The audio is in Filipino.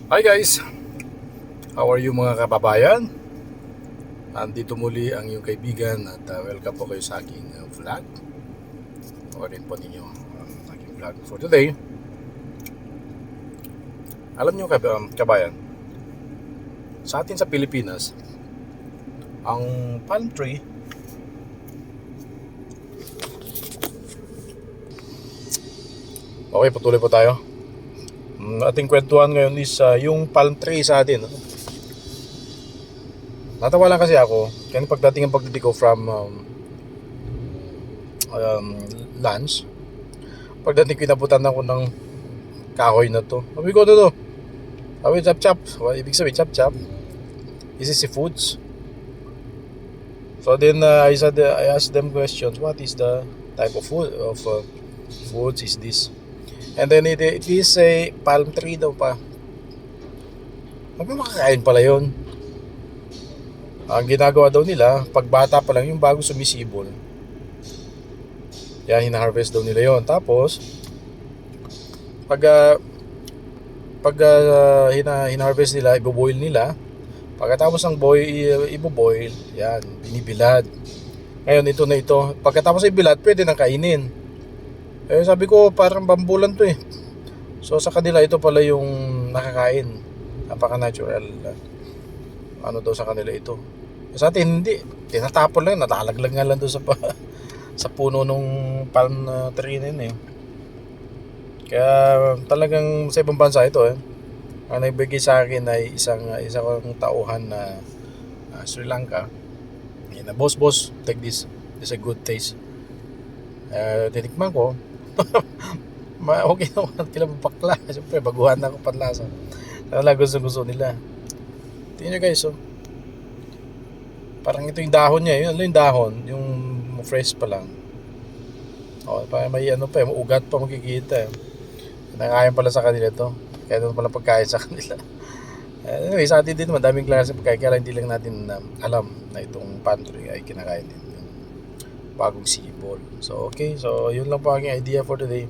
Hi guys! How are you mga kababayan? Andito muli ang iyong kaibigan at welcome po kayo sa aking vlog. Orin po ninyo ang aking vlog for today. Alam niyo kabayan, sa atin sa Pilipinas, ang palm tree okay, patuloy po tayo. Ating kwentuhan ngayon is yung palm tree sa atin. Natawa lang kasi ako kaya pagdating ko from lunch. Pagdating kinabutan ako ng kahoy na to. Sabi ko to. Sabi chap. Ibig sabihin chap. This is seafoods. So then I asked them questions. What is the type of foods is this? And then it is a palm tree daw pa. Makakain pala yun. Ang ginagawa daw nila, pagbata pa lang yung bago sumisibol. Yan, hina-harvest daw nila yon. Tapos, pag hina-harvest nila, ibo-boil nila. Pagkatapos ng ibo-boil, yan, binibilad. Ngayon, ito na ito. Pagkatapos ibilad, pwede nang kainin. Sabi ko, parang bambulan to eh. So, sa kanila, ito pala yung nakakain. Napaka-natural. Ano daw sa kanila ito. Sa atin, hindi. Tinatapon lang, nalalaglag nga lang doon sa puno nung palm tree na yun eh. Kaya talagang sa ibang bansa ito eh. Ang nagbigay sa akin ay isang tauhan na Sri Lanka. Yan, boss, take this. This is a good taste. Tinikman ko. Okay naman, tila bakla. Siyempre, baguhan na ako panlasa. Talaga gusto nila. Tingnan nyo guys, oh. Parang ito yung dahon niya. Yun yung dahon. Yung fresh pa lang. Parang may ugat pa makikita. Nakain pala sa kanila to. Kaya doon pala pagkain sa kanila. Anyway, sa atin din naman, daming klase pagkain. Kaya hindi lang natin alam na itong pantry ay kinakain din. Bagong sibol. So, okay. So, yun lang po aking idea for today.